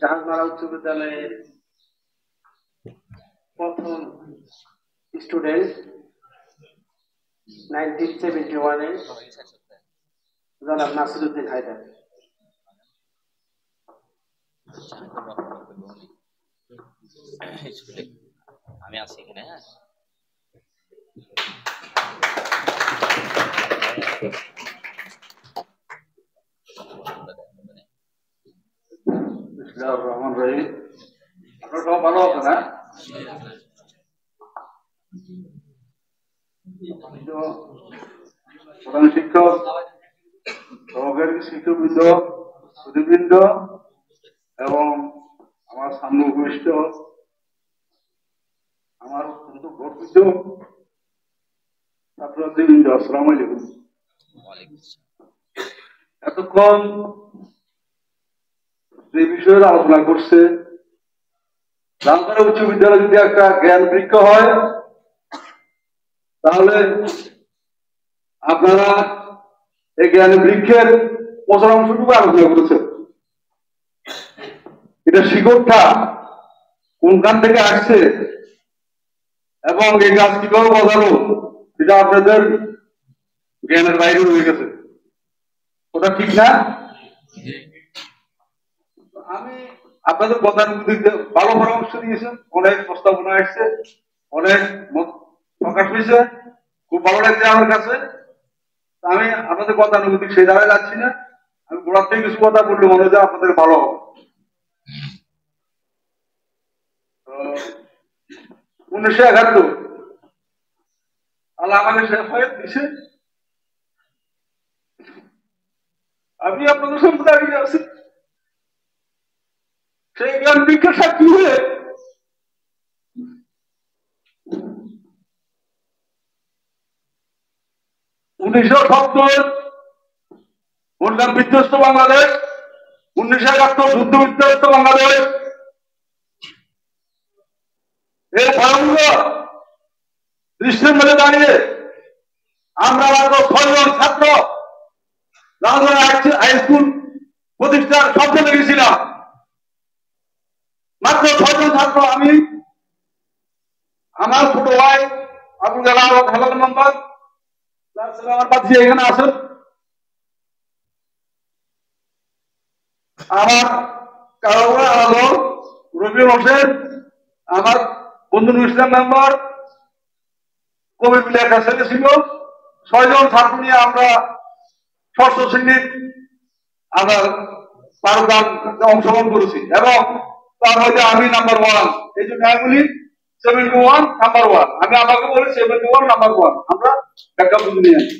জাহাঙ্গীরনগর উচ্চ বিদ্যালয়ের প্রথম স্টুডেন্ট 1971 জনাব নাসিরউদ্দিন হায়দার। আমি আছি এখানে। হ্যাঁ, সব ভালো হবে না? প্রধান শিক্ষক, সহকারী শিক্ষকবৃন্দ, সুধীবৃন্দ এবং আমার সামনে উপবিষ্ট আমার অত্যন্ত গর্বিত ছাত্রছাত্রীবৃন্দ, আসসালামু আলাইকুম। এতক্ষণ যে বিষয়ের আলোচনা করছে, জাহাঙ্গীরনগর উচ্চ বিদ্যালয় যদি একটা জ্ঞান বৃক্ষ হয় তাহলে আপনারা এই জ্ঞান বৃক্ষের প্রচার অংশটুকু আলোচনা করেছেন। এটা শিকড়টা কোনখান থেকে আসছে এবং এই গাছ কিভাবে বসানো সেটা আপনাদের জ্ঞানের বাইরে রয়ে গেছে। ওটা ঠিক না? আমি আপনাদের গতানুগতিক ভালো পরামর্শ দিয়েছেন, অনেক প্রস্তাবনা আসছে, অনেক প্রকাশ হয়েছে, খুব ভালো লাগছে আমার কাছে। আমি আপনাদের গতানুগতিক সেই জায়গায় যাচ্ছি না, আমি গোড়ার থেকে কিছু কথা বললে মনে হয় আপনাদের ভালো হবে। 1971 আল্লাহ আমাকে শেফায়েত দিছে, আমি আপনাদের সামনে দাঁড়িয়ে আছি। সেই জ্ঞান বৃক্ষের সাক্ষী হয়ে বললাম বিধ্বস্ত বাংলাদেশ, 1971 যুদ্ধ বিধ্বস্ত বাংলাদেশ, এই ভয়ঙ্কর দৃশ্যের মধ্যে দাঁড়িয়ে আমরা মাত্র 6 জন ছাত্র হাই স্কুল প্রতিষ্ঠার স্বপ্ন দেখেছিলাম। মাত্র 6 জন ছাত্র, আমি, আমার ছোট ভাই আবুল কালাম হেলাল মোহাম্মদ, আমার পাশে এখানে আসেন, আমার কারাবুরা আলম, রবিউল হোসেন, আমার বন্ধু নুর ইসলাম মেম্বার, কবির মিলে একটা ছেলে ছিল। 6 জন ছাত্র নিয়ে আমরা ষষ্ঠ শ্রেণীর আমরা পারগান অংশগ্রহণ করেছি এবং তার মধ্যে আমি নাম্বার 1। এই জন্য আমি বলি 71 নাম্বার 1, আমি আমাকে বলি 71 নাম্বার 1। আমরা ব্যাকআপ বুঝে নিয়ে আসি।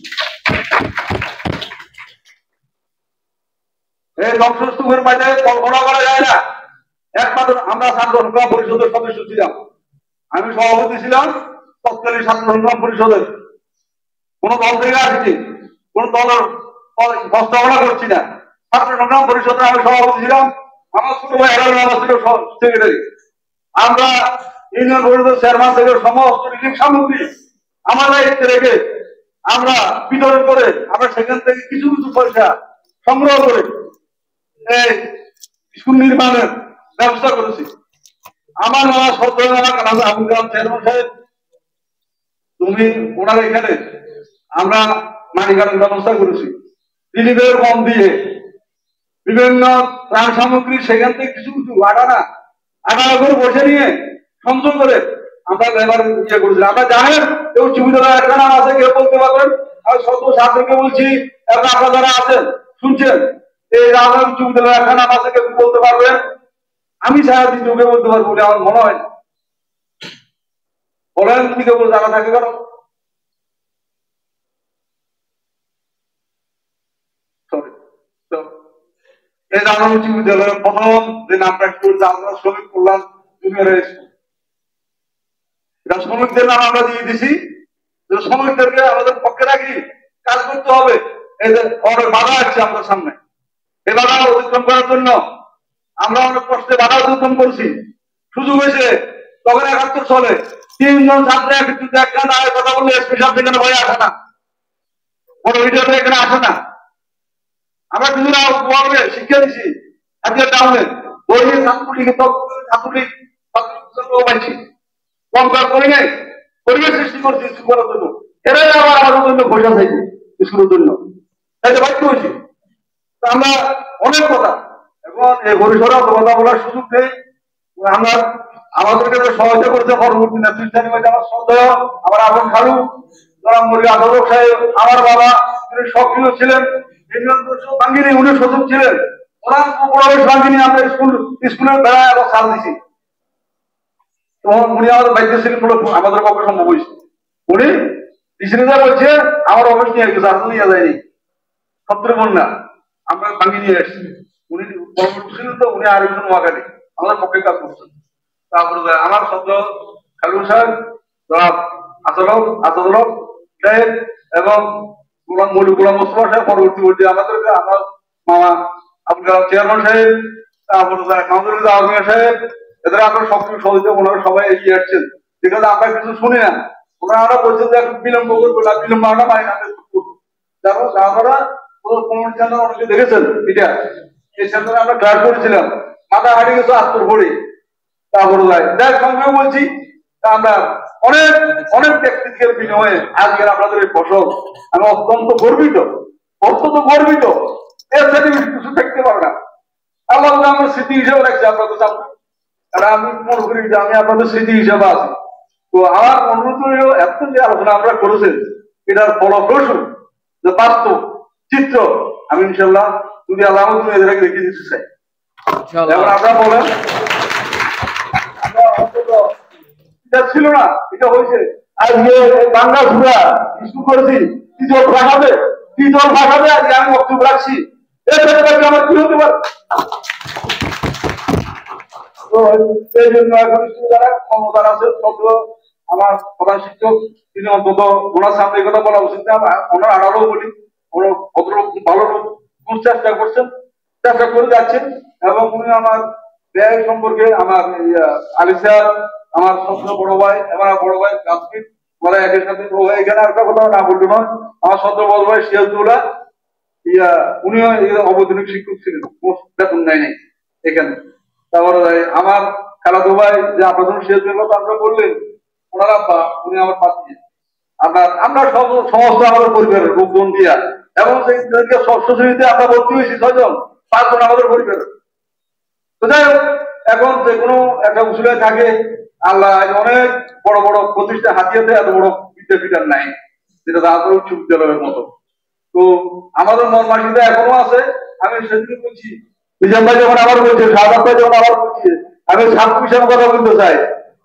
এই ধ্বংসস্তূপের মাঝে কল্পনা করা যায় না। একমাত্র আমরা ছাত্র সংগ্রাম পরিষদের সদস্য ছিলাম, আমি সভাপতি ছিলাম তৎকালীন ছাত্র সংগ্রাম পরিষদের। কোন দল থেকে আসছি, কোন দলের প্রস্তাবনা করছি না, ছাত্র সংগ্রাম পরিষদের আমি সভাপতি ছিলাম, আমার ছোট ভাই হেলাল মোহাম্মদ ছিল সেক্রেটারি। আমরা ইউনিয়ন পরিষদের চেয়ারম্যান থেকে সমস্ত রিলিফ সামগ্রী আমার দায়িত্বে রেখে আমরা বিতরণ করে আমরা সেখান থেকে কিছু কিছু পয়সা সংগ্রহ করে এই স্কুল নির্মাণের ব্যবস্থা করেছি। আমার নানা সদ্য আবুল কালাম চেয়ারম্যান সাহেব, তুমি ওনার এখানে আমরা মাটিকাটার ব্যবস্থা করেছি, রিলিফের কম দিয়ে বিভিন্ন ত্রাণ সামগ্রী সেখান থেকে কিছু কিছু আটা করে বসে নিয়ে সংযোগ করে আমরা লেবার ইয়ে করেছি। আমরা জানেন কেউ সুবিধা একটা নাম আছে, কেউ বলতে পারবেন, আমি শত ছাত্রকে বলছি এবং আপনারা যারা আছেন শুনছেন, এই রাজধানী উচ্চ বিদ্যালয়ের একটা নাম আছে, কেউ বলতে পারবেন? আমি সারাদিন যোগে বলতে পারবো বলে আমার মনে হয় না। বলেন যদি কেউ জানা থাকে কারণ এই জাহাঙ্গীরনগর উচ্চ বিদ্যালয়ের প্রথম যে নামটা জাহাঙ্গীরনগর শ্রমিক কল্যাণ জুনিয়র হাই স্কুল, এটা শ্রমিকদের নাম আমরা দিয়ে দিছি। শ্রমিকদেরকে আমাদের পক্ষে রাখি কাজ করতে হবে। এই যে অনেক বাধা আসছে আমাদের সামনে, এই বাধা অতিক্রম করার জন্য আমরা অনেক কষ্টে বাধা অতিক্রম করছি। সুযোগ হয়েছে তখন 71 সালে 3 জন ছাত্র একত্রিত একখানে কথা বললে স্পেশাল সেখানে ভয় আসে না, বড় ভিডিওতে এখানে আসে না। আমরা দুজন শিক্ষা দিচ্ছি আজকে টাউনে ওই যে ছাত্রলীগ ছাত্রলীগ মানছি কম্পেয়ার করি নাই, পরিবেশ সৃষ্টি করছি স্কুল করার জন্য, এরাই আবার আমাদের জন্য পয়সা চাইছে স্কুলের জন্য, তাই বাধ্য হয়েছি। আমরা অনেক কথা এবং এই পরিসরে কথা বলার সুযোগ নেই। আমরা আমাদেরকে সহায়তা করেছে পরবর্তী নেতৃত্বানি আমার শ্রদ্ধেয় আমার আগুন খালু মুরগি আদরক সাহেব, আমার বাবা তিনি সক্রিয় ছিলেন, ইউনিয়ন পরিষদ ভাঙ্গিনি উনি সচিব ছিলেন, ওনার উপরবেশ ভাঙ্গিনি আমরা স্কুলের বেড়ায় আবার সাল দিছি। উনি আমাদের দায়িত্ব ছিলেন বলে আমাদের পক্ষে সম্ভব হয়েছে। উনি ডিসিশনে বলছে আমার অফিস নিয়ে গেছে, আসলে নিয়ে যায়নি, সত্তর বন্যা আমরা ভাঙ্গি নিয়ে এসেছি। উনি পরবর্তী ছিলেন তো উনি আরেকজন মহাকালী আমাদের পক্ষে কাজ করছেন। তারপরে আমার শব্দ খালু সাহেব, আসাদুল সাহেব এবং গোলাম মোস্তফা সাহেব, পরবর্তী পর্যায়ে আমাদেরকে আমার মামা আব্দুল কালাম চেয়ারম্যান সাহেব, তারপরে কাউন্সিলর আজমিয়া সাহেব, এদের আমরা সক্রিয় সহযোগিতা ওনারা সবাই এগিয়ে আসছেন। ঠিক আছে, আমরা কিছু শুনি না, ওনারা বলছেন যে একটু বিলম্ব করবো না, বিলম্ব আমরা মানি না। আপনারা কমিউনিটি চ্যানেল অনেকে দেখেছেন, এটা এই চ্যানেলে আমরা ক্লাস করেছিলাম, মাথা হারিয়ে গেছে আত্মর ভরে। তারপরে যার সঙ্গে বলছি আমরা অনেক অনেক ব্যক্তিত্বের বিনিময়ে আজকের আপনাদের এই ফসল আমি অত্যন্ত গর্বিত, এর সার্টিফিকেট কিছু থাকতে পারে না। আল্লাহ আমার স্মৃতি হিসেবে রাখছি আপনাদের সামনে, কারণ আমি মনে করি যে আমি আপনাদের স্মৃতি হিসেবে আছি। তো আমার অনুরোধ হলেও এত যে আলোচনা আমরা করেছেন এটার ফলপ্রসূ যে বাস্তব চিত্র আমি ইনশাল্লাহ যদি আল্লাহ তুমি এদেরকে রেখে দিতে চাই। এখন আপনারা বলেন এটা ছিল না, এটা হয়েছে আজকে বাংলা ঘুরা স্কুল করেছি, টিচর ভাষাবে আজকে আমি বক্তব্য রাখছি, এর সাথে আমার কি হতে পারে? তো এই জন্য এখন যারা ক্ষমতার আছে আমার প্রধান শিক্ষক তিনি অন্তত ওনার সামনে এই কথা বলা উচিত না, ওনার আড়ালেও বলি ভদ্রলোক ভালো লোক চেষ্টা করছেন, চেষ্টা করে যাচ্ছেন। এবং উনি আমার ব্যয় সম্পর্কে আমার আলিসা আমার সবচেয়ে বড় ভাই এবং বড় ভাই কাশ্মীর বলে একের সাথে এখানে একটা কথা না বলতে নয়, আমার সবচেয়ে বড় ভাই সিরাজুল্লাহ উনিও অবৈতনিক শিক্ষক ছিলেন, বেতন নেয়নি এখানে। তারপরে আমার খালাতো ভাই যে আপনার সিরাজুল্লাহ আপনারা বললেন ওনার আব্বা উনি আমার পাশে, আমরা সমস্ত আমাদের পরিবারের লোকজন দিয়া এবং সেই ষষ্ঠ শ্রেণীতে আমরা ভর্তি হয়েছি 6 জন, 5 জন আমাদের পরিবারের। তো যাই হোক, এখন যে কোনো একটা উসুলায় থাকে আল্লাহ অনেক বড় বড় প্রতিষ্ঠা হাতিয়াতে এত বড় বিদ্যাপীঠ নাই, যেটা রাজবাড়ী উচ্চ বিদ্যালয়ের মতো। তো আমাদের মন মাসিদা এখনো আছে। আমি সেদিকে বলছি, নিজাম ভাই যখন আবার বলছে, শাহাদ ভাই যখন আবার বলছে, আমি ছাত্র হিসাবে কথা বলতে চাই,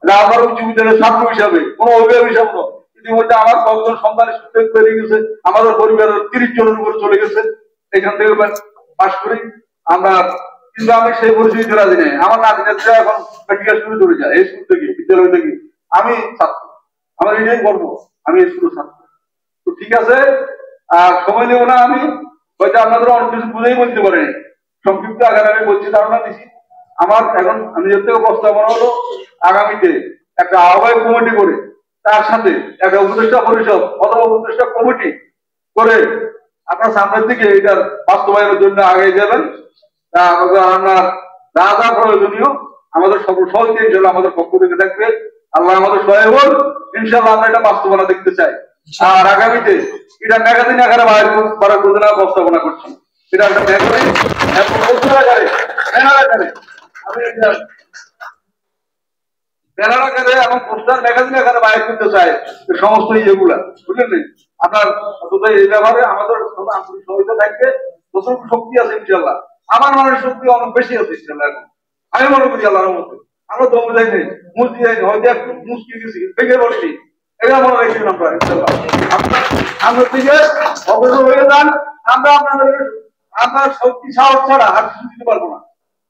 রাজবাড়ী উচ্চ বিদ্যালয়ের ছাত্র হিসাবে, কোনো অভিভাবক হিসাবে নয়। ইতিমধ্যে আমার কয়েকজন সন্তান স্টুডেন্ট বেরিয়ে গেছে, আমাদের পরিবারের 30 জনের উপরে চলে গেছে এখান থেকে পাশ করি আমরা, কিন্তু আমি সেই পরিস্থিতিতে রাজি নেই। আমার নাতিরা এখন মেডিকেল স্কুলে চলে যায়, এই স্কুল থেকে বিদ্যালয় থেকে। আমি ছাত্র, আমার এটাই গর্ব, আমি এই স্কুলের ছাত্র। তো ঠিক আছে, আর সময় নেব না, আমি হয়তো আপনাদের অনেক কিছু বুঝেই বলতে পারিনি, সংক্ষিপ্ত আকারে আমি বলছি ধারণা দিছি। আমার এখন আমি যে থেকে প্রস্তাবনা হলো আগামীতে একটা আহ্বায়ক কমিটি করে তার সাথে একটা উপদেষ্টা পরিষদ অথবা উপদেষ্টা কমিটি করে আপনার সামনের দিকে এটার বাস্তবায়নের জন্য আগে যাবেন। আপনার যা যা প্রয়োজনীয় আমাদের সহযোগিতা ইনশাল্লাহ আমাদের পক্ষ থেকে থাকবে। আল্লাহ আমাদের সহায় হন, ইনশাল্লাহ আমরা এটা বাস্তবতা দেখতে চাই। আর আগামীতে এটা ম্যাগাজিন আকারে বাড়ার যোজনা প্রস্তাবনা করছি, এটা একটা ম্যাগাজিন এবং পোস্টার আকারে ব্যানার আকারে আমি ব্যানার আকারে এবং পোস্টার ম্যাগাজিন আকারে বাইর করতে চাই সমস্ত ইয়েগুলা, বুঝলেন? আপনার এই ব্যাপারে আমাদের আন্তরিক সহযোগিতা থাকবে, যতটুকু শক্তি আছে ইনশাল্লাহ, আমার মনের শক্তি অনেক বেশি আছে ইনশাল্লাহ। এখন আমি মনে করি আল্লাহর মধ্যে আমরা দমে যাই নেই, মুসকি যাইনি, হয়তো একটু মুসকি গেছি, ভেঙে বলিনি, এটা মনে রেখেছি আমরা ইনশাল্লাহ। আমরা দিকে অগ্রসর হয়ে যান, আমরা আপনার শক্তি সাহস ছাড়া আর কিছু দিতে পারবো না।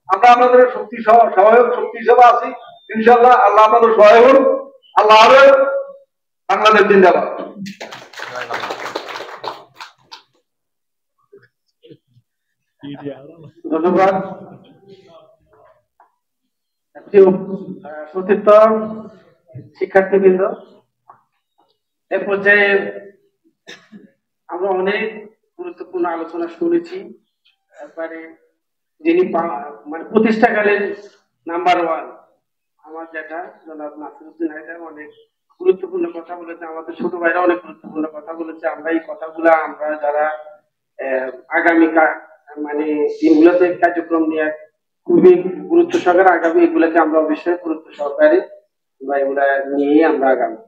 আমরা আপনাদের শক্তি সহায়ক শক্তি হিসেবে আছি ইনশাল্লাহ। আল্লাহ আপনাদের সহায় হন। আল্লাহ হাফেজ। বাংলাদেশ জিন্দাবাদ। ধন্যবাদ। সতীর্থ শিক্ষার্থীবৃন্দ, এ পর্যায়ে আমরা অনেক গুরুত্বপূর্ণ আলোচনা শুনেছি। একবারে যিনি মানে প্রতিষ্ঠাকালীন নাম্বার ওয়ান আমার জ্যাঠা জনাব নাসিরউদ্দিন হায়দার অনেক গুরুত্বপূর্ণ কথা বলেছে, আমাদের ছোট ভাইরা অনেক গুরুত্বপূর্ণ কথা বলেছে। আমরা এই কথাগুলা আমরা যারা আগামী মানে দিনগুলোতে কার্যক্রম নিয়ে খুবই গুরুত্ব সহকারে আগামী এগুলাকে আমরা অবশ্যই গুরুত্ব সহকারে বা এগুলা নিয়ে আমরা আগামী